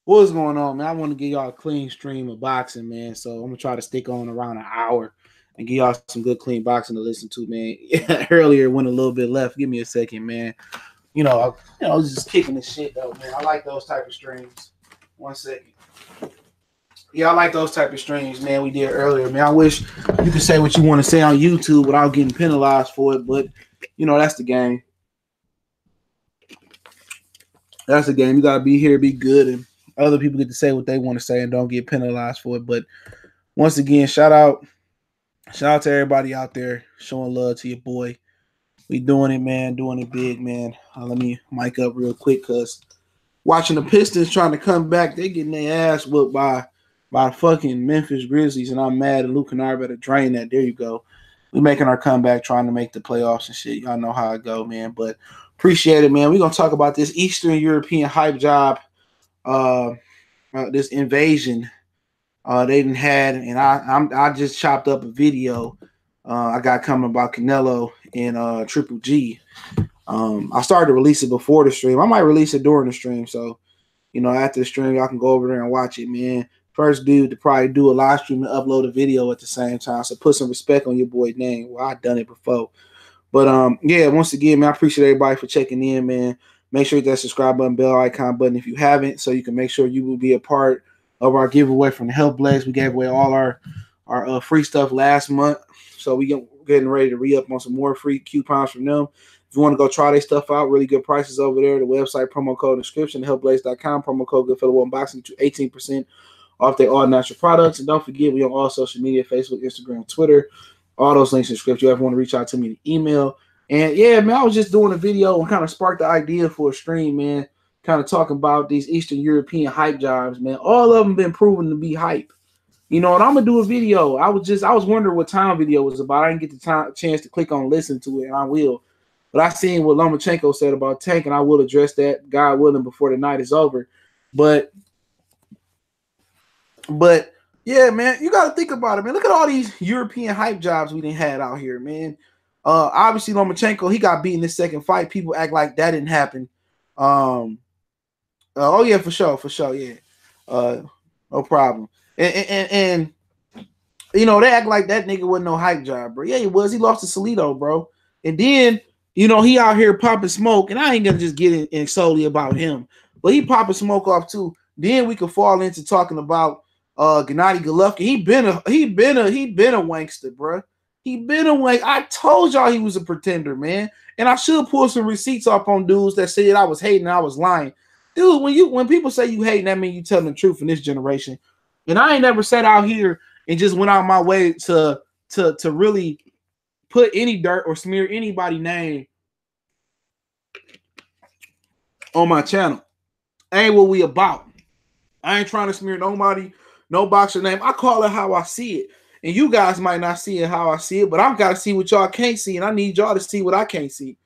What's going on, man? I want to give y'all a clean stream of boxing, man. So I'm gonna try to stick on around an hour and give y'all some good clean boxing to listen to, man. Yeah, earlier went a little bit left. Give me a second, man. I was just kicking this shit though, man. I like those type of streams. One second. Yeah, I like those type of streams, man. We did earlier, man. I wish you could say what you want to say on YouTube without getting penalized for it, but that's the game. That's the game. You gotta be here, be good, and other people get to say what they want to say and don't get penalized for it. But once again, shout out to everybody out there showing love to your boy. We doing it, man, doing it big, man. Let me mic up real quick because watching the Pistons trying to come back, they getting their ass whooped by fucking Memphis Grizzlies, and I'm mad. And Luke and I better drain that. There you go. We making our comeback, trying to make the playoffs and shit. Y'all know how I go, man. But appreciate it, man. We're gonna talk about this Eastern European hype job, uh, this invasion they didn't had, and I just chopped up a video I got coming about Canelo and Triple G. I started to release it before the stream. I might release it during the stream, so after the stream, y'all can go over there and watch it, man. First dude to probably do a live stream and upload a video at the same time. So put some respect on your boy's name. Well, I done it before. But yeah, once again, man, I appreciate everybody for checking in, man. Make sure you hit that subscribe button, bell icon button if you haven't, so you can make sure you will be a part of our giveaway from the Health Blaze. We gave away all our free stuff last month, so getting ready to re-up on some more free coupons from them. If you want to go try their stuff out, really good prices over there. The website, promo code description, healthblaze.com, promo code Goodfellow Unboxing to 18% off their all natural products. And don't forget, we on all social media, Facebook, Instagram, Twitter. All those links in the script. You ever want to reach out to me, the email. And yeah, man, I was just doing a video and kind of sparked the idea for a stream, man. Kind of talking about these Eastern European hype jobs, man. All of them been proven to be hype. And I'm gonna do a video. I was wondering what time video was about. I didn't get the chance to click on listen to it, and I will. But I seen what Lomachenko said about Tank, and I will address that, God willing, before the night is over. But yeah, man, you got to think about it, man. Look at all these European hype jobs we didn't had out here, man. Obviously, Lomachenko, he got beat in this second fight. People act like that didn't happen. Oh yeah, for sure, yeah. No problem. And they act like that nigga wasn't no hype job, bro. Yeah, he was. He lost to Salido, bro. And then he out here popping smoke, and I ain't gonna just get in solely about him, but he popping smoke off too. Then we could fall into talking about Gennady Golovkin. He been a wankster, bro. He been a wank. I told y'all he was a pretender, man. And I should pull some receipts off on dudes that said I was hating, I was lying. Dude, when people say you hating, that means you telling the truth in this generation. And I ain't never sat out here and just went out my way to really put any dirt or smear anybody's name on my channel. Ain't what we about. I ain't trying to smear nobody, no boxer name. I call it how I see it. And you guys might not see it how I see it, but I've got to see what y'all can't see, and I need y'all to see what I can't see.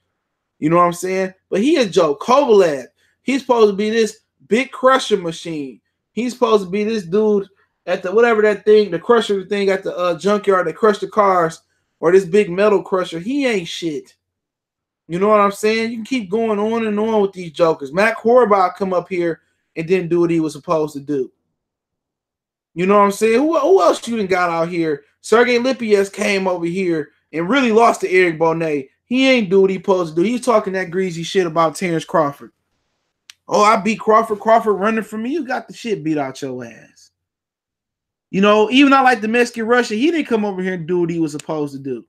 You know what I'm saying? But he is Joe Cobra Left. He's supposed to be this big crusher machine. He's supposed to be this dude at the whatever that thing, the crusher thing at the junkyard that crushed the cars, or this big metal crusher. He ain't shit. You know what I'm saying? You can keep going on and on with these jokers. Matt Horvath come up here and didn't do what he was supposed to do. You know what I'm saying? Who else you done got out here? Sergey Lipies came over here and really lost to Eric Bonet. He ain't do what he supposed to do. He's talking that greasy shit about Terrence Crawford. Oh, I beat Crawford. Crawford running from me. You got the shit beat out your ass. Even I like the Mexican Russian, he didn't come over here and do what he was supposed to do.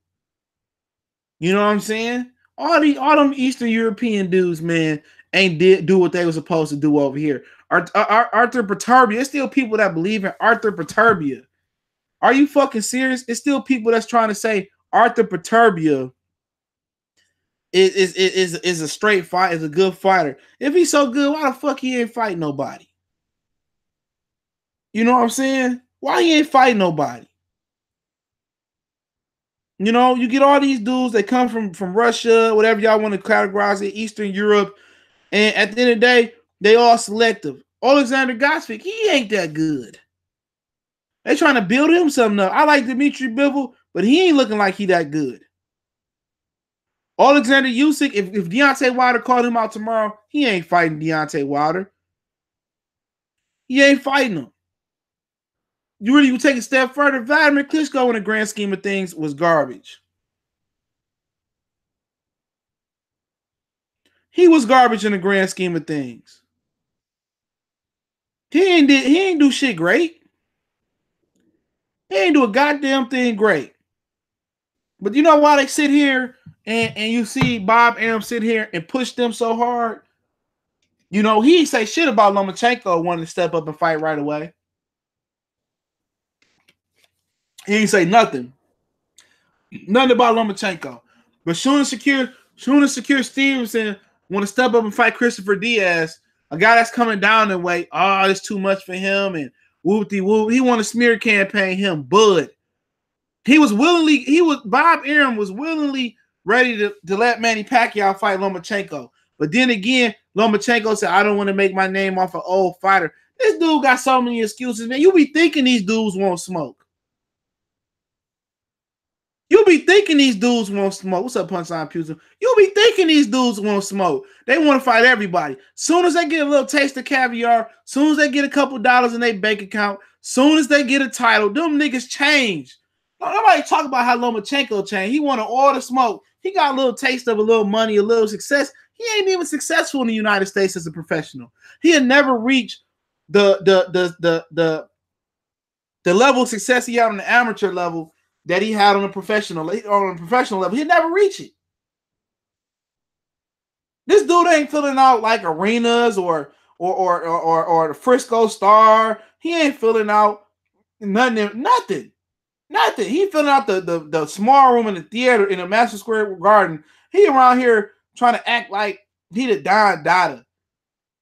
You know what I'm saying? All them Eastern European dudes, man, ain't do what they were supposed to do over here. Arthur Protabia, it's still people that believe in Arthur Protabia. Are you fucking serious? It's still people that's trying to say Arthur Protabia is a straight fight, is a good fighter. If he's so good, why the fuck he ain't fighting nobody? You know what I'm saying? Why he ain't fighting nobody? You get all these dudes that come from Russia, whatever y'all want to categorize it, Eastern Europe, and at the end of the day, they all selective. Alexander Gosvick, he ain't that good. They trying to build him something up. I like Dmitry Bivol, but he ain't looking like he that good. Alexander Usyk, if Deontay Wilder called him out tomorrow, he ain't fighting Deontay Wilder. He ain't fighting him. You really would take a step further. Vladimir Klitschko, in the grand scheme of things, was garbage. He was garbage in the grand scheme of things. He ain't do shit great. He ain't do a goddamn thing great. But you know why they sit here and you see Bob Arum sit here and push them so hard? You know, he ain't say shit about Lomachenko wanting to step up and fight right away. He ain't say nothing. Nothing about Lomachenko. But Shuna Secure Stevenson want to step up and fight Christopher Diaz, a guy that's coming down in weight. Oh, it's too much for him, and whoop-de-whoop. He want to smear campaign him, bud. Bob Arum was willingly ready to let Manny Pacquiao fight Lomachenko. But then again, Lomachenko said, I don't want to make my name off an old fighter. This dude got so many excuses, man. You be thinking these dudes won't smoke. You be thinking these dudes won't smoke. What's up, Punchline Pewsum? You be thinking these dudes won't smoke. They want to fight everybody. Soon as they get a little taste of caviar, soon as they get a couple dollars in their bank account, soon as they get a title, them niggas change. Nobody talk about how Lomachenko changed. He wanted all the smoke. He got a little taste of a little money, a little success. He ain't even successful in the United States as a professional. He had never reached the level of success he had on the amateur level that he had on a professional level. He'd never reach it. This dude ain't filling out like arenas or the Frisco Star. He ain't filling out nothing. He filling out the small room in the theater in the Madison Square Garden. He around here trying to act like he the Don Dada.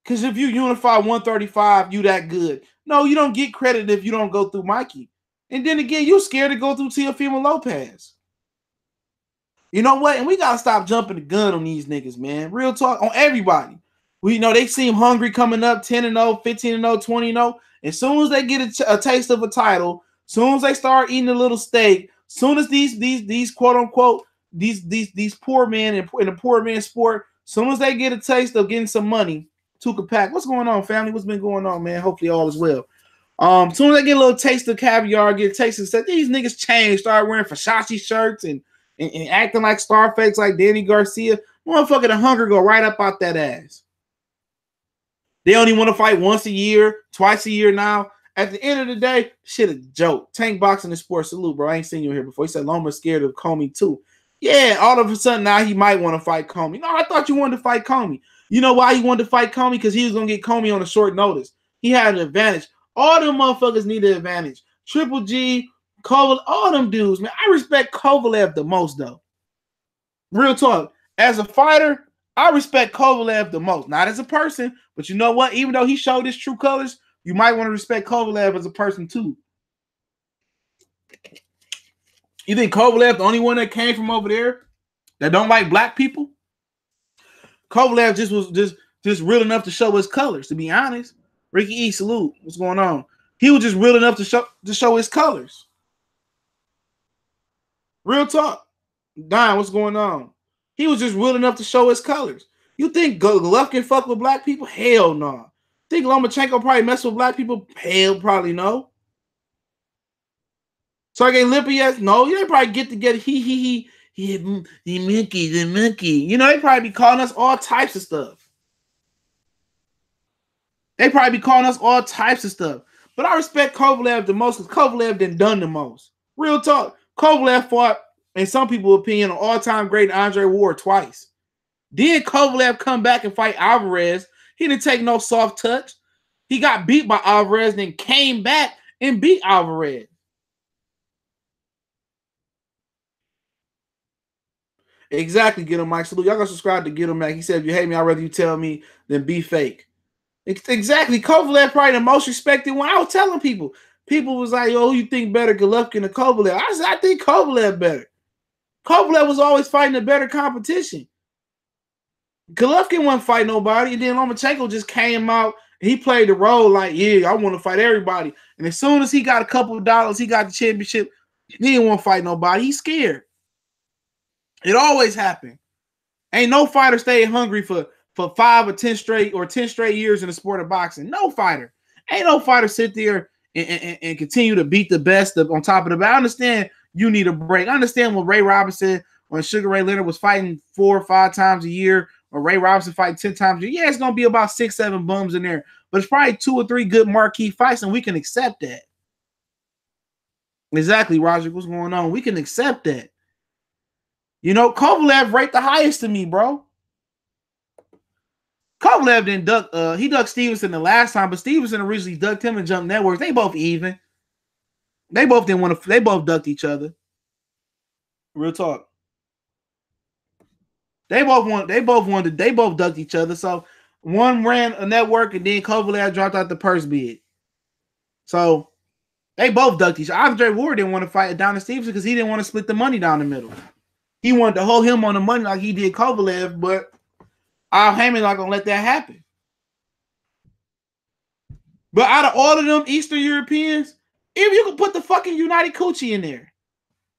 Because if you unify 135, you that good. No, you don't get credit if you don't go through Mikey. And then again, you scared to go through Teofimo Lopez. You know what? And we got to stop jumping the gun on these niggas, man. Real talk on everybody. We know they seem hungry coming up 10-0, 15-0, 20-0. As soon as they get a taste of a title, as soon as they start eating a little steak, as soon as these quote unquote these poor men in a poor man's sport, as soon as they get a taste of getting some money, Tuka Pack. What's going on, family? What's been going on, man? Hopefully all is well. As soon as they get a little taste of caviar, get a taste of stuff, these niggas change, start wearing Versace shirts and acting like Starface, like Danny Garcia. Motherfucker, the hunger go right up out that ass. They only want to fight once a year, twice a year now. At the end of the day, shit a joke. Tank Boxing and Sports, salute, bro. I ain't seen you here before. He said Loma's scared of Comey too. Yeah, all of a sudden now he might want to fight Comey. No, I thought you wanted to fight Comey. You know why he wanted to fight Comey? Because he was going to get Comey on a short notice. He had an advantage. All them motherfuckers need an advantage. Triple G, Kovalev, all them dudes, man. I respect Kovalev the most, though. Real talk. As a fighter, I respect Kovalev the most. Not as a person, but you know what? Even though he showed his true colors, you might want to respect Kovalev as a person, too. You think Kovalev the only one that came from over there that don't like black people? Kovalev just real enough to show his colors, to be honest. Ricky E, salute. What's going on? He was just real enough to show his colors. Real talk. Don, what's going on? He was just real enough to show his colors. You think Golovkin fuck with black people? Hell no. Nah. Think Lomachenko probably mess with black people? Hell, probably no. Sergey Lipiev? No. They probably get together. The monkey. You know, they probably be calling us all types of stuff. They probably be calling us all types of stuff. But I respect Kovalev the most because Kovalev done the most. Real talk. Kovalev fought, in some people's opinion, an all-time great Andre Ward twice. Then Kovalev come back and fight Alvarez. He didn't take no soft touch. He got beat by Alvarez, then came back and beat Alvarez. Exactly, Get him, Mike. Salute. Y'all gotta subscribe to Get him, Mac. He said, if you hate me, I'd rather you tell me than be fake. Exactly. Kovalev probably the most respected one. I was telling people. People was like, yo, who you think better, Golovkin or Kovalev? I said, I think Kovalev better. Kovalev was always fighting a better competition. Golovkin wasn't fighting nobody. And then Lomachenko just came out and he played the role like, yeah, I want to fight everybody. And as soon as he got a couple of dollars, he got the championship, he didn't want to fight nobody. He's scared. It always happened. Ain't no fighter stayed hungry for 5 or 10 straight years in the sport of boxing. No fighter. Ain't no fighter sit there and continue to beat the best on top of the. But I understand you need a break. I understand when Ray Robinson, when Sugar Ray Leonard was fighting 4 or 5 times a year, or Ray Robinson fighting 10 times a year. Yeah, it's gonna be about 6, 7 bums in there, but it's probably 2 or 3 good marquee fights, and we can accept that. Exactly, Roger. What's going on? We can accept that. You know, Kovalev ranked the highest to me, bro. Kovalev didn't duck. He ducked Stevenson the last time, but Stevenson originally ducked him and jumped networks. They both even. They both didn't want to. They both ducked each other. Real talk. They both wanted. They both ducked each other. So one ran a network, and then Kovalev dropped out the purse bid. So they both ducked each other. Andre Ward didn't want to fight Adonis Stevenson because he didn't want to split the money down the middle. He wanted to hold him on the money like he did Kovalev, but Al Heyman not gonna let that happen. But out of all of them Eastern Europeans, if you could put the fucking United Coochie in there,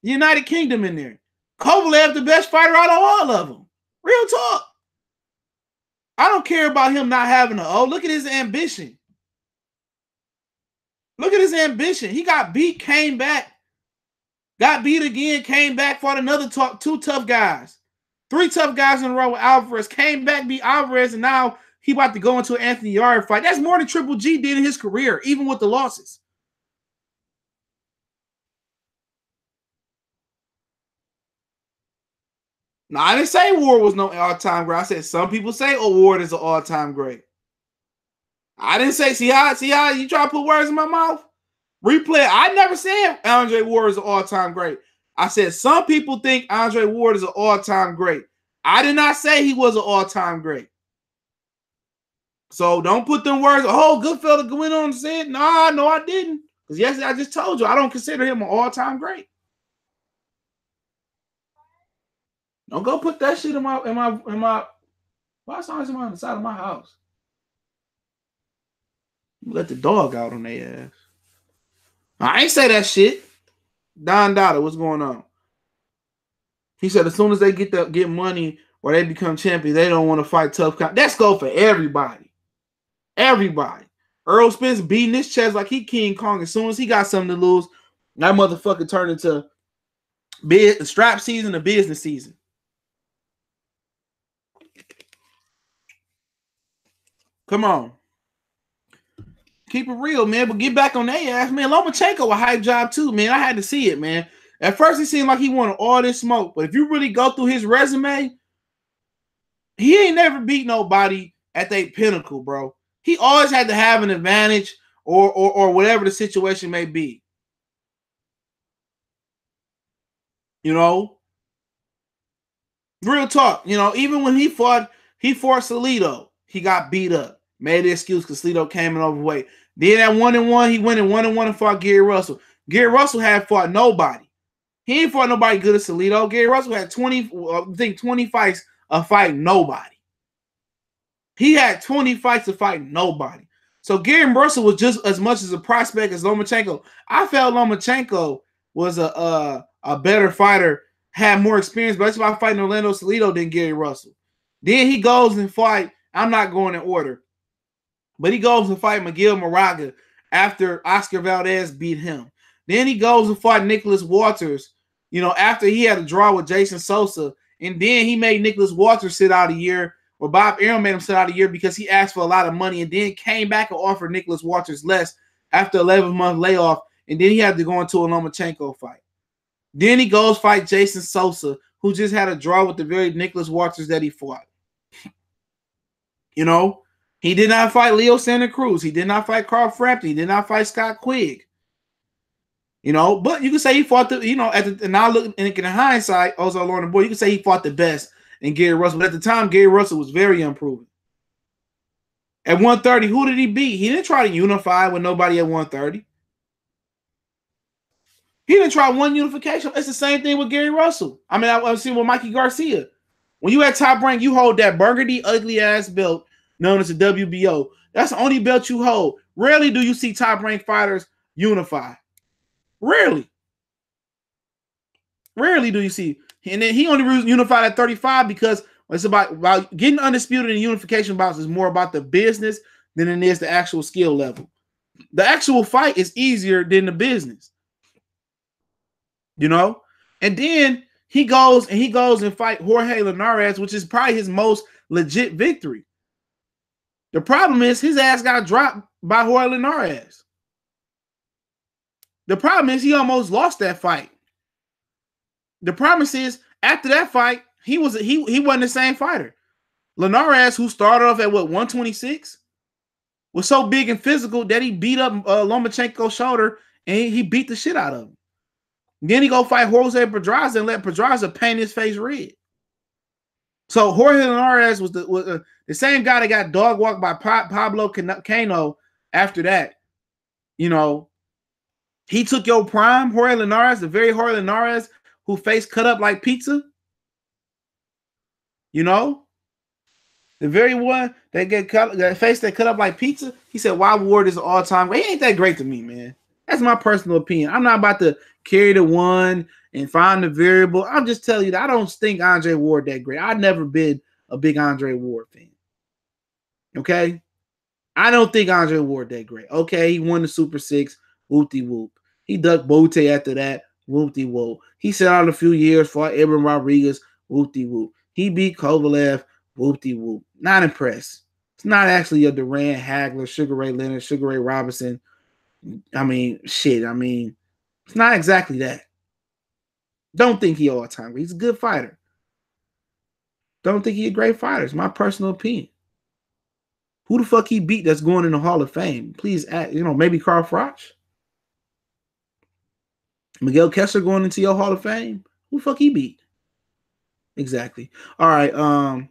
United Kingdom in there, Kovalev the best fighter out of all of them. Real talk. I don't care about him not having an O. Look at his ambition. Look at his ambition. He got beat, came back, got beat again, came back, fought another 2 tough guys. 3 tough guys in a row with Alvarez, came back, beat Alvarez, and now he about to go into an Anthony Yarde fight. That's more than Triple G did in his career, even with the losses. Now, I didn't say Ward was no all-time great. I said some people say Ward is an all-time great. I didn't say, see how you try to put words in my mouth? Replay. I never said Andre Ward is an all-time great. I said some people think Andre Ward is an all-time great. I did not say he was an all-time great. So don't put them words, oh, good fella went on and said, no, I didn't. Because yes, I just told you, I don't consider him an all-time great. Don't go put that shit in my why is somebody on the side of my house? Let the dog out on their ass. I ain't say that shit. Don Dada, what's going on? He said as soon as they get money or they become champions, they don't want to fight tough. That's go for everybody. Everybody. Earl Spence beating his chest like he King Kong. As soon as he got something to lose, that motherfucker turned into strap season to business season. Come on. Keep it real, man. But get back on their ass, man. Lomachenko a hype job too, man. I had to see it, man. At first, it seemed like he wanted all this smoke. But if you really go through his resume, he ain't never beat nobody at their pinnacle, bro. He always had to have an advantage or whatever the situation may be. You know? Real talk. You know, even when he fought Salido, he got beat up. Made the excuse because Salido came in overweight. Then at 1-1, he went in 1-1 and fought Gary Russell. Gary Russell had fought nobody. He ain't fought nobody good as Salido. Gary Russell had 20 fights of fighting nobody. He had 20 fights to fight nobody. So Gary Russell was just as much as a prospect as Lomachenko. I felt Lomachenko was a better fighter, had more experience, but that's why fighting Orlando Salido than Gary Russell. Then he goes and fight. I'm not going in order. But he goes and fight Miguel Moraga after Oscar Valdez beat him. Then he goes and fought Nicholas Walters, you know, after he had a draw with Jason Sosa. And then he made Nicholas Walters sit out a year, or Bob Arum made him sit out a year because he asked for a lot of money and then came back and offered Nicholas Walters less after 11-month layoff. And then he had to go into a Lomachenko fight. Then he goes fight Jason Sosa, who just had a draw with the very Nicholas Walters that he fought. You know? He did not fight Leo Santa Cruz. He did not fight Carl Frampton. He did not fight Scott Quigg. You know, but you can say he fought the, you know, and now look in hindsight, Ozark Lord and Boy, you can say he fought the best in Gary Russell. But at the time, Gary Russell was very unproven. At 130, who did he beat? He didn't try to unify with nobody at 130. He didn't try one unification. It's the same thing with Gary Russell. I mean, I've seen with Mikey Garcia. When you at top rank, you hold that burgundy, ugly-ass belt known as the WBO. That's the only belt you hold. Rarely do you see top-ranked fighters unify. Rarely. Rarely do you see. And then he only unified at 35 because it's about getting undisputed in unification bouts is more about the business than it is the actual skill level. The actual fight is easier than the business, you know? And then he goes and fight Jorge Linares, which is probably his most legit victory. The problem is his ass got dropped by Jorge Linares. The problem is he almost lost that fight. The promise is after that fight, he wasn't the same fighter. Linares, who started off at 126, was so big and physical that he beat up Lomachenko's shoulder and he beat the shit out of him. Then he go fight Jose Pedraza and let Pedraza paint his face red. So Jorge Linares was the same guy that got dog walked by Pablo Cano after that. You know, he took your prime, Jorge Linares, the very Jorge Linares who face cut up like pizza. You know, the very one that that face that cut up like pizza. He said, "Why Ward is an all-time great." He ain't that great to me, man. That's my personal opinion. I'm not about to carry the one and find the variable. I'm just telling you that I don't think Andre Ward that great. I've never been a big Andre Ward fan. Okay? I don't think Andre Ward that great. Okay, he won the Super 6, whoop-de-whoop. He ducked Bote after that, whoop-de-whoop. He sat out a few years, fought Edwin Rodriguez, whoop-de-whoop. He beat Cobra Left, whoop-de-whoop. Not impressed. It's not actually a Durant, Hagler, Sugar Ray Leonard, Sugar Ray Robinson. I mean, shit. I mean, it's not exactly that. Don't think he all-time. He's a good fighter. Don't think he's a great fighter. It's my personal opinion. Who the fuck he beat that's going in the Hall of Fame? Please ask, maybe Carl Froch? Miguel Kessler going into your Hall of Fame? Who the fuck he beat? Exactly. All right.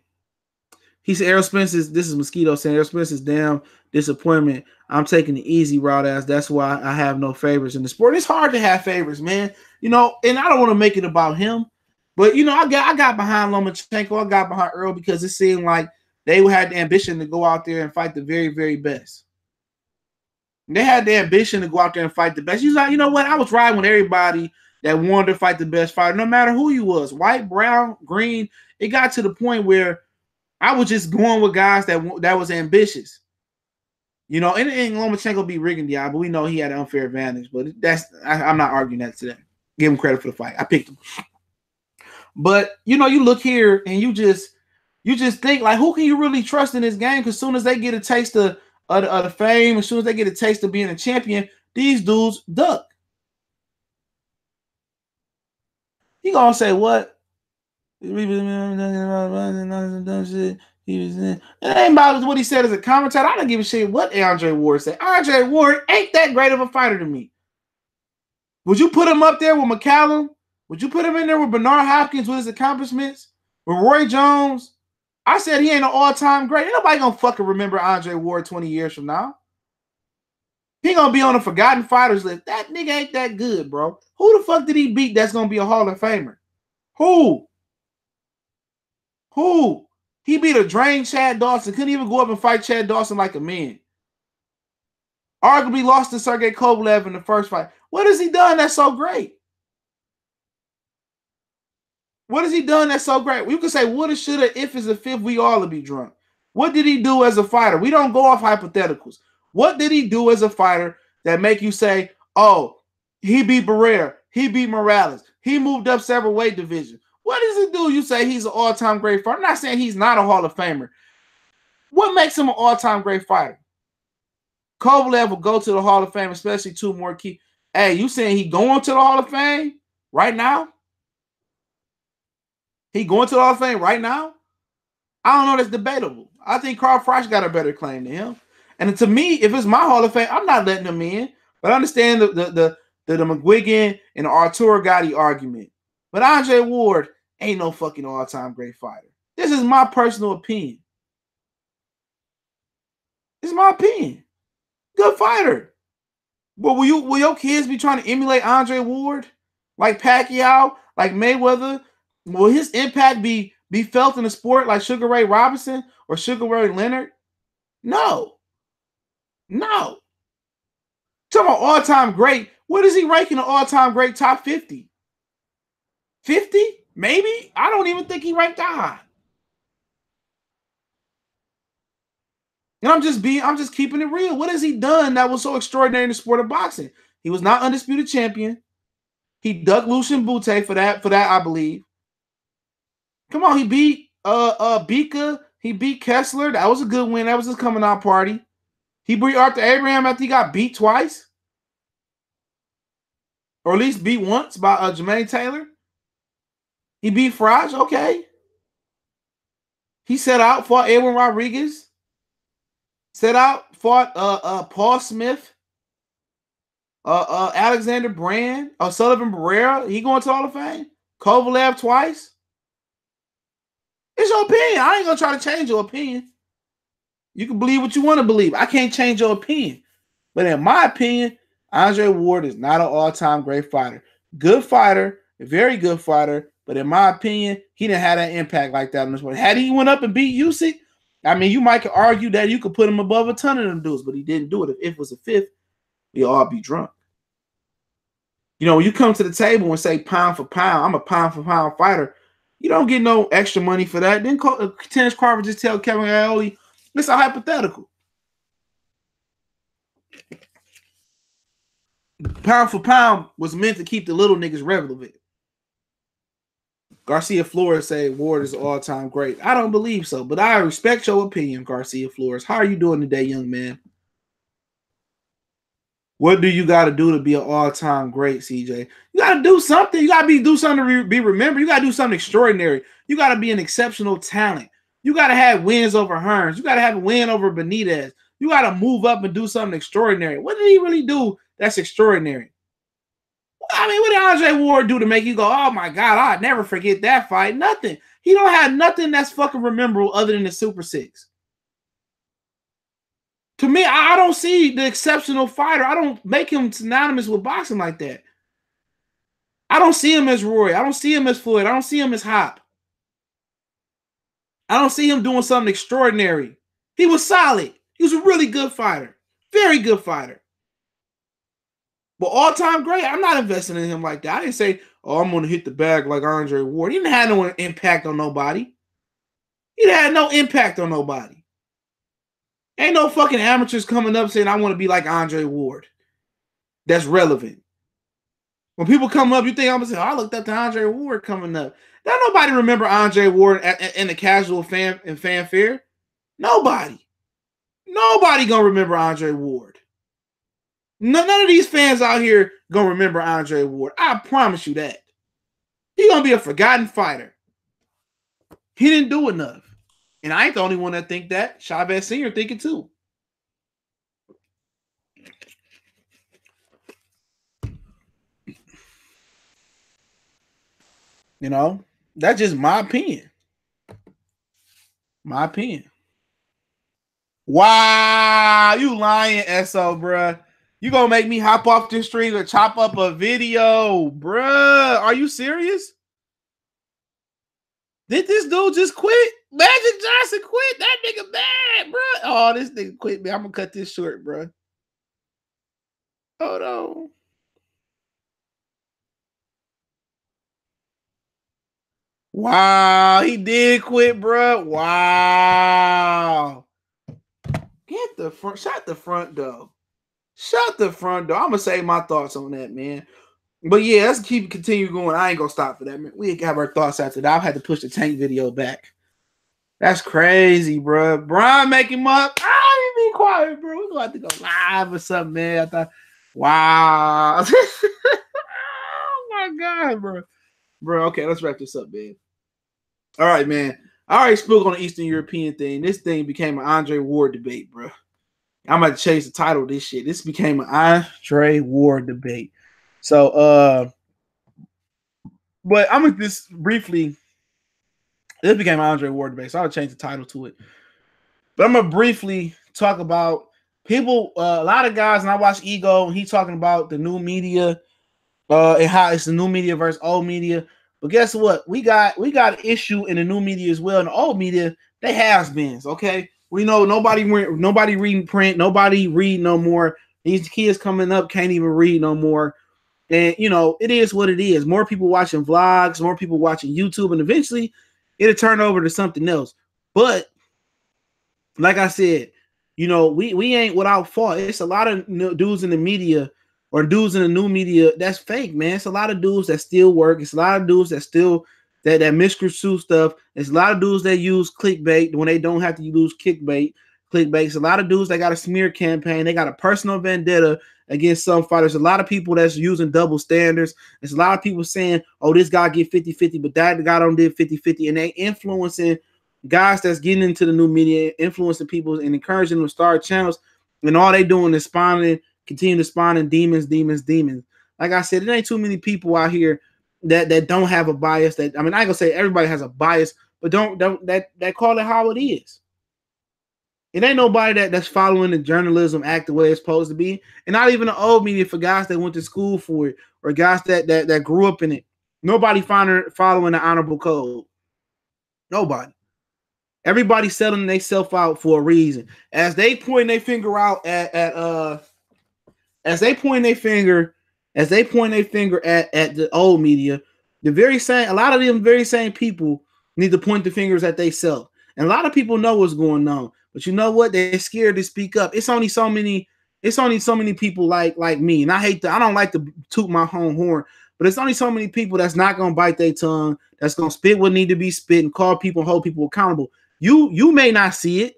He said Errol Spence's, this is Mosquito saying Errol Spence's damn disappointment. I'm taking the easy route as that's why I have no favorites in the sport. It's hard to have favorites, man. And I don't want to make it about him. But I got behind Lomachenko, I got behind Earl because it seemed like they had the ambition to go out there and fight the very, very best. They had the ambition to go out there and fight the best. He's like, you know what? I was riding with everybody that wanted to fight the best fighter, no matter who you was, white, brown, green. It got to the point where I was just going with guys that was ambitious. And Lomachenko beat Rigondeaux, but we know he had an unfair advantage. But I'm not arguing that today. Give him credit for the fight. I picked him. But you look here and you just think like, who can you really trust in this game? Because as soon as they get a taste of the fame, as soon as they get a taste of being a champion, these dudes duck. You gonna say what? It ain't about what he said as a commentator. I don't give a shit what Andre Ward said. Andre Ward ain't that great of a fighter to me. Would you put him up there with McCallum? Would you put him in there with Bernard Hopkins with his accomplishments? With Roy Jones? I said he ain't an all-time great. Ain't nobody gonna fucking remember Andre Ward 20 years from now. He gonna be on a forgotten fighters list. That nigga ain't that good, bro. Who the fuck did he beat that's gonna be a Hall of Famer? Who? He beat a drained Chad Dawson. Couldn't even go up and fight Chad Dawson like a man. Arguably lost to Sergey Kovalev in the first fight. What has he done that's so great? What has he done that's so great? You can say woulda, shoulda, if is a fifth, we all would be drunk. What did he do as a fighter? We don't go off hypotheticals. What did he do as a fighter that make you say, oh, he beat Barrera, he beat Morales, he moved up several weight divisions? What does he do? You say he's an all-time great fighter. I'm not saying he's not a Hall of Famer. What makes him an all-time great fighter? Kovalev will go to the Hall of Fame, especially two more key. Hey, you saying he going to the Hall of Fame right now? He going to the Hall of Fame right now? I don't know. That's debatable. I think Carl Froch got a better claim than him. And to me, if it's my Hall of Fame, I'm not letting him in. But I understand the McGuigan and the Arturo Gotti argument. But Andre Ward ain't no fucking all-time great fighter. This is my personal opinion. It's my opinion. Good fighter. But will your kids be trying to emulate Andre Ward? Like Pacquiao? Like Mayweather? Will his impact be felt in the sport like Sugar Ray Robinson or Sugar Ray Leonard? No. Talking about all-time great. What is he ranking an all-time great top 50? 50? Maybe? I don't even think he ranked that high. And I'm just keeping it real. What has he done that was so extraordinary in the sport of boxing? He was not undisputed champion. He ducked Lucian Bute for that, I believe. Come on, he beat Bika. He beat Kessler. That was a good win. That was his coming out party. He beat Arthur Abraham after he got beat twice. Or at least beat once by Jermaine Taylor. He beat Fraj. Okay. He set out, fought Edwin Rodriguez. Set out, fought Paul Smith. Alexander Brand. Sullivan Barrera. He going to Hall of Fame. Cobra Left twice. It's your opinion. I ain't going to try to change your opinion. You can believe what you want to believe. I can't change your opinion. But in my opinion, Andre Ward is not an all-time great fighter. Good fighter, a very good fighter, but in my opinion, he didn't have that impact like that on this one. Had he went up and beat Usyk, I mean, you might argue that you could put him above a ton of them dudes, but he didn't do it. If it was a fifth, we'd all be drunk. You know, when you come to the table and say pound for pound, I'm a pound for pound fighter, you don't get no extra money for that. Then Terence Crawford just tell Kevin Iole, it's a hypothetical. Pound for pound was meant to keep the little niggas relevant. Garcia Flores say Ward is all-time great. I don't believe so, but I respect your opinion, Garcia Flores. How are you doing today, young man? What do you got to do to be an all-time great, CJ? You got to do something. You got to do something to be remembered. You got to do something extraordinary. You got to be an exceptional talent. You got to have wins over Hearns. You got to have a win over Benitez. You got to move up and do something extraordinary. What did he really do that's extraordinary? I mean, what did Andre Ward do to make you go, oh, my God, I'd never forget that fight? Nothing. He don't have nothing that's fucking memorable other than the Super Six. To me, I don't see the exceptional fighter. I don't make him synonymous with boxing like that. I don't see him as Roy. I don't see him as Floyd. I don't see him as Hop. I don't see him doing something extraordinary. He was solid. He was a really good fighter. Very good fighter. But all-time great, I'm not investing in him like that. I didn't say, oh, I'm going to hit the bag like Andre Ward. He didn't have no impact on nobody. He had no impact on nobody. Ain't no fucking amateurs coming up saying, I want to be like Andre Ward. That's relevant. When people come up, you think I'm going to say, oh, I looked up to Andre Ward coming up. Don't nobody remember Andre Ward in the casual fanfare. Nobody. Nobody going to remember Andre Ward. None of these fans out here going to remember Andre Ward. I promise you that. He's going to be a forgotten fighter. He didn't do enough. And I ain't the only one that think that. Chavez Sr. think it too. You know, that's just my opinion. My opinion. Wow, you lying, SO, bruh. You gonna make me hop off this stream or chop up a video, bruh. Are you serious? Did this dude just quit? Magic Johnson quit? That nigga bad, bruh. Oh, this nigga quit, man. I'm gonna cut this short, bruh. Hold on. Wow, he did quit, bruh. Wow. Get the front, shut the front door. Shut the front door. I'm gonna say my thoughts on that, man. But yeah, let's continue going. I ain't gonna stop for that, man. We have our thoughts after that. I've had to push the Tank video back. That's crazy, bro. Brian, make him up. Ah, be quiet, bro. We're gonna have to go live or something, man. I thought, wow. Oh my God, bro. Bro, okay, let's wrap this up, man. All right, man. I already spoke on the Eastern European thing. This thing became an Andre Ward debate, bro. I'm about to change the title of this shit. This became an Andre Ward debate. So, but I'm gonna just briefly. This became an Andre Ward debate, so I'll change the title to it. But I'm gonna briefly talk about people. A lot of guys, and I watch Ego, and he's talking about the new media, and how it's the new media versus old media. But guess what? We got an issue in the new media as well. In the old media, they has-beens. Okay, we know nobody reading print, nobody read no more. These kids coming up can't even read no more. And, you know, it is what it is. More people watching vlogs, more people watching YouTube, and eventually it'll turn over to something else. But, like I said, You know, we ain't without fault. It's a lot of dudes in the media or dudes in the new media that's fake, man. It's a lot of dudes that still work. It's a lot of dudes that still that misconstrue stuff. It's a lot of dudes that use clickbait when they don't have to use clickbait. It's a lot of dudes that got a smear campaign. They got a personal vendetta against some fighters. A lot of people that's using double standards. There's a lot of people saying, oh, this guy get 50-50, but that guy don't did 50-50. And they influencing guys that's getting into the new media, influencing people and encouraging them to start channels. And all they doing is continue to spawn in demons. Like I said, there ain't too many people out here that don't have a bias. That I mean, I ain't gonna say everybody has a bias, but don't that call it how it is. It ain't nobody that's following the journalism act the way it's supposed to be, and not even the old media for guys that went to school for it or guys that grew up in it. Nobody following the honorable code. Nobody. Everybody selling themselves out for a reason. As they point their finger out at the old media, a lot of them very same people need to point the fingers at themselves. And a lot of people know what's going on, but you know what? They're scared to speak up. It's only so many people like me. And I don't like to toot my own horn, but it's only so many people that's not gonna bite their tongue, that's gonna spit what need to be spit and call people and hold people accountable. You may not see it.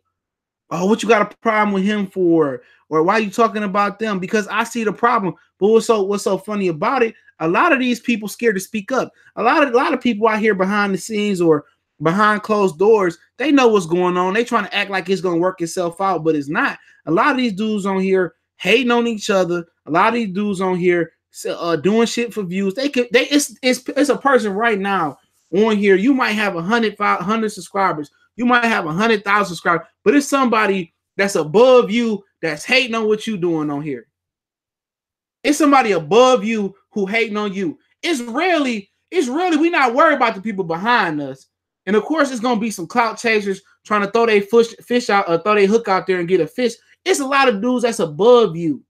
Oh, what you got a problem with him for? Or why are you talking about them? Because I see the problem. But what's so funny about it? A lot of these people scared to speak up. A lot of people out here behind the scenes or behind closed doors, they know what's going on. They trying to act like it's gonna work itself out, but it's not. A lot of these dudes on here hating on each other. A lot of these dudes on here doing shit for views. It's a person right now on here. You might have 100 subscribers. You might have 100,000 subscribers, but it's somebody that's above you that's hating on what you doing on here. It's somebody above you who hating on you. It's really we not worried about the people behind us. And of course, it's gonna be some clout chasers trying to throw their fish out or throw their hook out there and get a fish. It's a lot of dudes that's above you.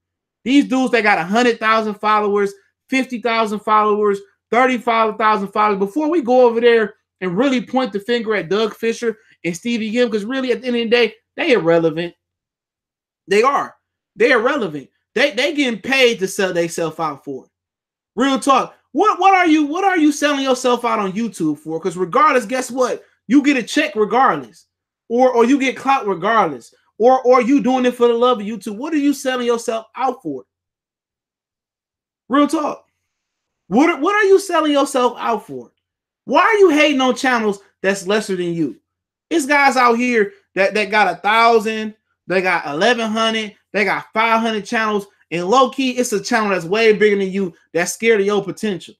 These dudes that got 100,000 followers, 50,000 followers, 35,000 followers. Before we go over there and really point the finger at Doug Fisher and Stevie Kim, because really at the end of the day, they irrelevant. They are. They're irrelevant. They getting paid to sell themselves out for. Real talk. What are you selling yourself out on YouTube for? Because regardless, guess what? You get a check regardless. Or you get clout regardless. Or you doing it for the love of YouTube. What are you selling yourself out for? Real talk. What are you selling yourself out for? Why are you hating on channels that's lesser than you? It's guys out here that got 1,000, they got 1,100, they got 500 channels, and low key, it's a channel that's way bigger than you that's scared of your potential.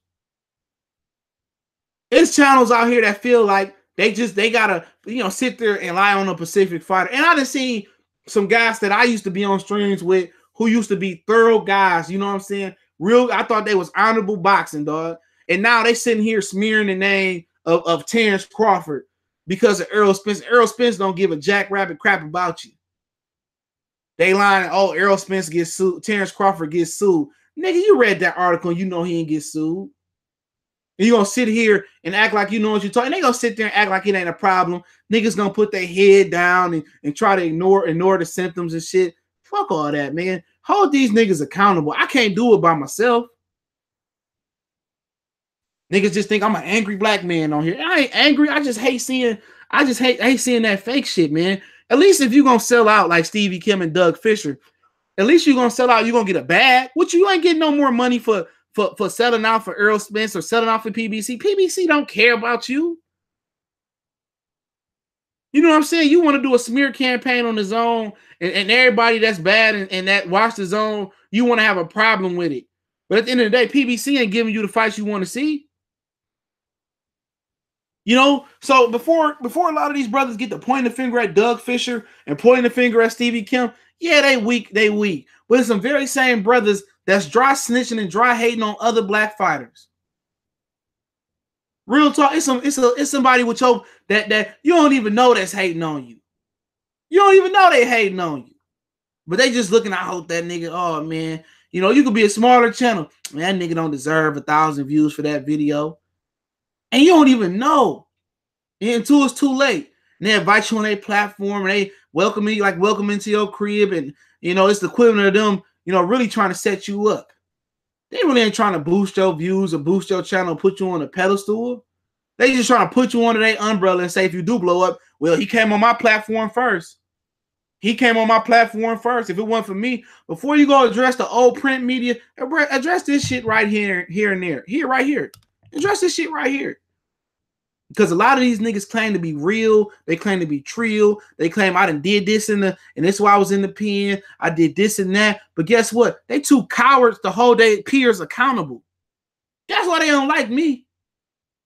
It's channels out here that feel like they gotta sit there and lie on a Pacific fighter. And I done seen some guys that I used to be on streams with who used to be thorough guys. You know what I'm saying? I thought they was honorable boxing, dog. And now they sitting here smearing the name of Terrence Crawford because of Errol Spence. Errol Spence don't give a jackrabbit crap about you. They lying, oh, Errol Spence gets sued, Terrence Crawford gets sued. Nigga, you read that article and you know he ain't get sued. And you gonna sit here and act like you know what you're talking. They gonna sit there and act like it ain't a problem. Niggas gonna put their head down and try to ignore the symptoms and shit. Fuck all that, man. Hold these niggas accountable. I can't do it by myself. Niggas just think I'm an angry black man on here. I ain't angry. I just hate seeing that fake shit, man. At least if you're gonna sell out like Stevie Kim and Doug Fisher, at least you're gonna sell out, you're gonna get a bag. What you ain't getting no more money for selling out for Errol Spence or selling out for PBC. PBC don't care about you. You know what I'm saying? You want to do a smear campaign on the zone and everybody that's bad and that watch the zone, you want to have a problem with it. But at the end of the day, PBC ain't giving you the fights you want to see. You know, so before a lot of these brothers get to pointing the finger at Doug Fisher and pointing the finger at Stevie Kim, yeah, they weak. But it's some very same brothers that's dry snitching and dry hating on other black fighters. Real talk, it's somebody with your that you don't even know that's hating on you. You don't even know they hating on you. But they just looking, I hope that nigga, oh man, you could be a smaller channel. Man, that nigga don't deserve 1,000 views for that video. And you don't even know until it's too late. and they invite you on their platform, and they welcome you, like welcome into your crib, and it's the equivalent of them, really trying to set you up. They really ain't trying to boost your views or boost your channel, put you on a pedestal. They just trying to put you under their umbrella and say, if you do blow up, well, he came on my platform first. He came on my platform first. If it wasn't for me, before you go address the old print media, address this shit right here and there. Right here. Address this shit right here. Because a lot of these niggas claim to be real. They claim to be trill. They claim I done did this and that's why I was in the pen. I did this and that. But guess what? They too cowards to hold their peers accountable. That's why they don't like me.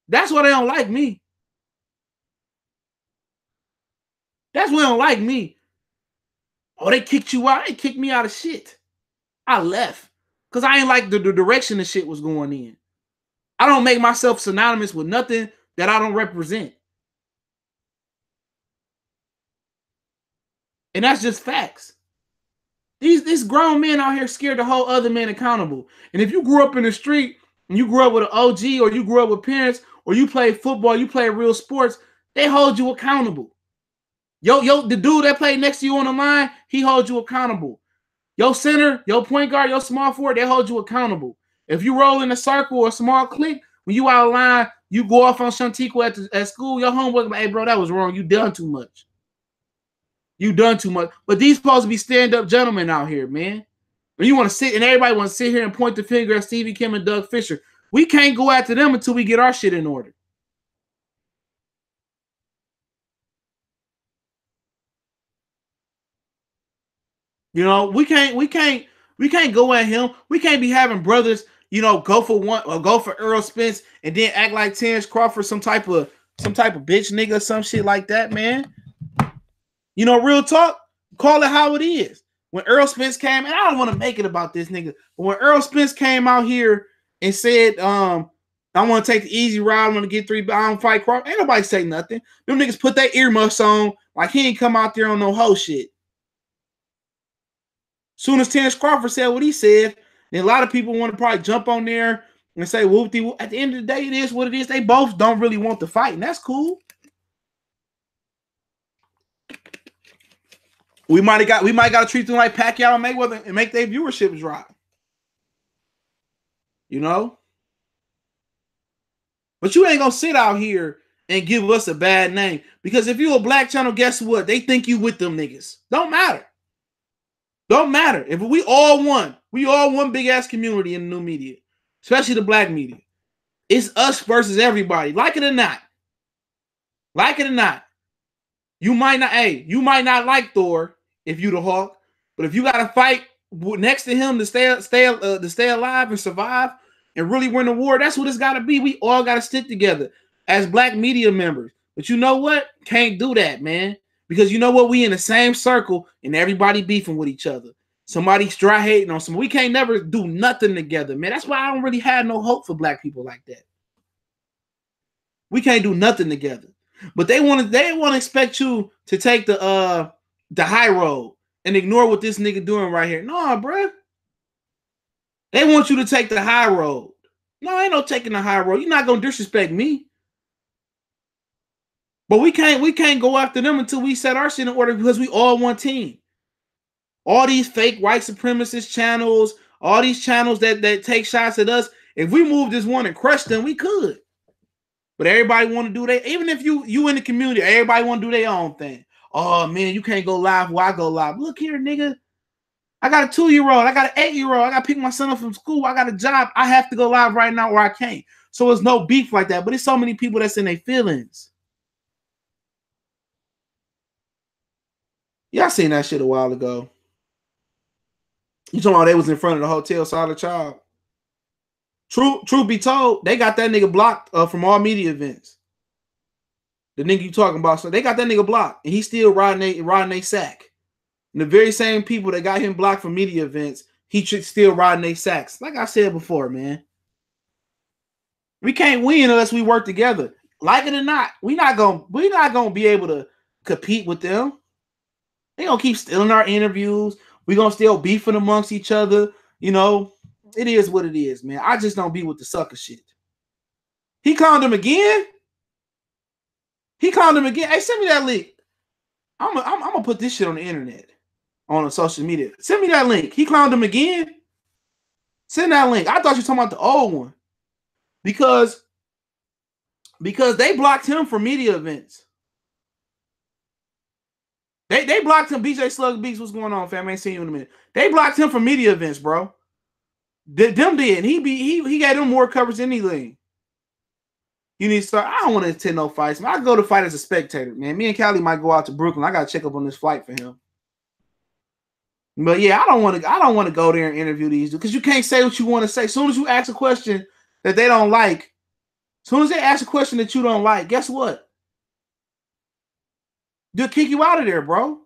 That's why they don't like me. That's why they don't like me. Oh, they kicked you out. They kicked me out of shit. I left. Because I ain't like the direction the shit was going in. I don't make myself synonymous with nothing that I don't represent. And that's just facts. These grown men out here scared to hold other men accountable. And if you grew up in the street and you grew up with an OG, or you grew up with parents, or you play football, you play real sports, they hold you accountable. The dude that played next to you on the line, he holds you accountable. Your center, your point guard, your small forward, they hold you accountable. If you roll in a circle or a small clique, when you out of line, you go off on Shantico at school, your homework, like, hey, bro, that was wrong. You done too much. You done too much. But these supposed to be stand-up gentlemen out here, man. And you want to sit, and everybody want to sit here and point the finger at Stevie Kim and Doug Fisher. We can't go after them until we get our shit in order. We can't go at him. We can't be having brothers, go for one or go for Earl Spence and then act like Terrence Crawford, some type of bitch nigga or some shit like that, man. Real talk, call it how it is. When Earl Spence came, and I don't want to make it about this nigga, but when Earl Spence came out here and said, I want to take the easy route, I want to get 3, but I don't fight Crawford, ain't nobody say nothing. Them niggas put their earmuffs on like he ain't come out there on no hoe shit. Soon as Terrence Crawford said what he said, then a lot of people want to probably jump on there and say, whoop-de-whoop. At the end of the day, it is what it is. They both don't really want to fight, and that's cool. We might got to treat them like Pacquiao and Mayweather and make their viewership drop. But you ain't gonna sit out here and give us a bad name. Because if you're a black channel, guess what? They think you with them niggas. Don't matter. Don't matter. If we all one big ass community in the new media, especially the black media. It's us versus everybody. Like it or not. Like it or not. You might not like Thor if you the Hawk, but if you got to fight next to him to stay alive and survive and really win the war, that's what it's got to be. We all got to stick together as black media members. But you know what? Can't do that, man. Because you know what? We in the same circle and everybody beefing with each other. Somebody's dry hating on someone. We can't never do nothing together, man. That's why I don't really have no hope for black people like that. We can't do nothing together. But they want to expect you to take the high road and ignore what this nigga doing right here. No, bro. They want you to take the high road. No, ain't no taking the high road. You're not gonna disrespect me. But we can't go after them until we set our shit in order because we all one team. All these fake white supremacist channels, all these channels that take shots at us. If we move this one and crush them, we could. But everybody want to do that. Even if you in the community, everybody want to do their own thing. Oh, man, you can't go live while I go live. Look here, nigga. I got a 2-year-old. I got an 8-year-old. I got to pick my son up from school. I got a job. I have to go live right now or I can't. So it's no beef like that. But it's so many people that's in their feelings. Yeah, I seen that shit a while ago. You talking about they was in front of the hotel, saw the child. Truth be told, they got that nigga blocked from all media events. The nigga you talking about, so they got that nigga blocked, and he's still riding they sack. And the very same people that got him blocked from media events, he still riding they sacks. Like I said before, man, we can't win unless we work together. Like it or not, we're not gonna be able to compete with them. They gonna keep stealing our interviews. We gonna still beefing amongst each other. It is what it is, man. I just don't be with the sucker shit. He clowned him again. He clowned him again. Hey, send me that link. I'm gonna put this shit on the internet, on the social media. Send me that link. He clowned him again. Send that link. I thought you were talking about the old one because they blocked him for media events. They blocked him. BJ Slug Beats, what's going on, fam? I ain't seen you in a minute. They blocked him for media events, bro. Them did. And he got them more coverage than anything. You need to start. I don't want to attend no fights, man. I go to fight as a spectator, man. Me and Callie might go out to Brooklyn. I gotta check up on this flight for him. But yeah, I don't want to go there and interview these dudes because you can't say what you want to say. As soon as you ask a question that they don't like, as soon as they ask a question that you don't like, guess what? They'll kick you out of there, bro.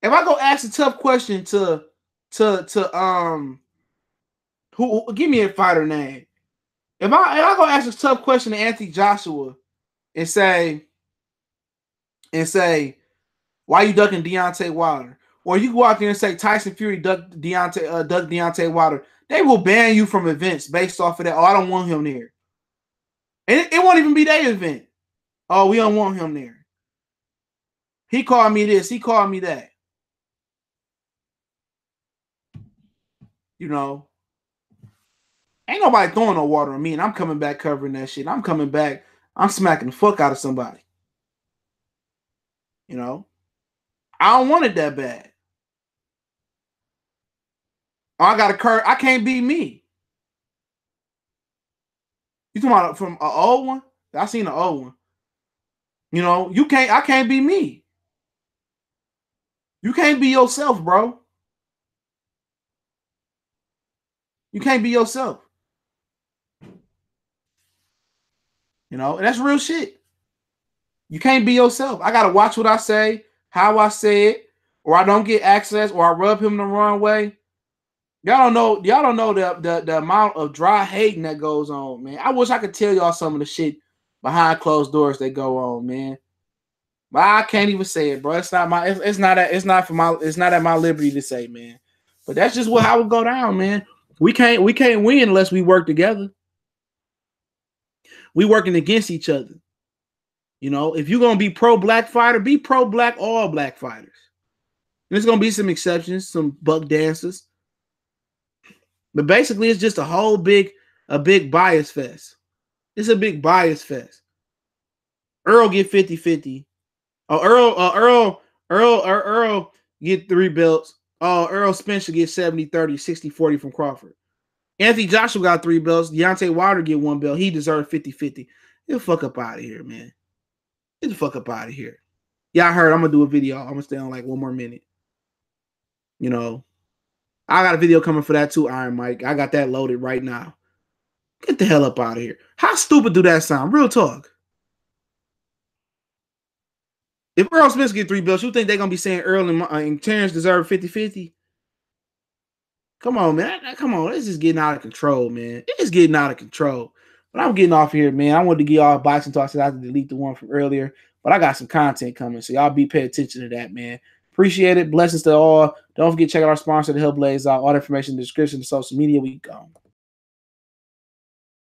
If I go ask a tough question to who give me a fighter name. If I go ask a tough question to Anthony Joshua and say, why you ducking Deontay Wilder? Or you go out there and say Tyson Fury ducked Deontay Wilder, they will ban you from events based off of that. Oh, I don't want him there. And it won't even be their event. Oh, we don't want him there. He called me this. He called me that. You know, ain't nobody throwing no water on me, and I'm coming back covering that shit. I'm coming back. I'm smacking the fuck out of somebody. You know, I don't want it that bad. Oh, I got a curve. I can't beat me. You talking about from an old one? I seen an old one. You know, you can't. I can't be me. You can't be yourself, bro. You can't be yourself. You know, and that's real shit. You can't be yourself. I gotta watch what I say, how I say it, or I don't get access, or I rub him the wrong way. Y'all don't know the amount of dry hating that goes on, man. I wish I could tell y'all some of the shit behind closed doors that go on, man. But I can't even say it, bro. It's not at my liberty to say, man. But that's just how it go down, man. We can't win unless we work together. We working against each other. You know, if you're gonna be pro-black fighter, be pro-black all black fighters. There's gonna be some exceptions, some buck dancers. But basically, it's just a big bias fest. It's a big bias fest. Earl get 50-50. Oh, Earl get 3 belts. Oh, Earl Spencer get 70-30, 60-40 from Crawford. Anthony Joshua got 3 belts. Deontay Wilder get 1 belt. He deserved 50-50. Get the fuck up out of here, man. Get the fuck up out of here. Yeah, I heard. I'm gonna do a video. I'm gonna stay on like 1 more minute. You know, I got a video coming for that too, Iron Mike. I got that loaded right now. Get the hell up out of here. How stupid do that sound? Real talk. If Earl Smith get 3 belts, you think they're gonna be saying Earl and Terrence deserve 50-50? Come on, man. Come on. This is getting out of control, man. It's getting out of control. But I'm getting off here, man. I wanted to get y'all boxing talks. I had to delete the one from earlier, but I got some content coming, so y'all be paying attention to that, man. Appreciate it. Blessings to all. Don't forget to check out our sponsor, The Hillblades. All the information in the description, the social media. We go.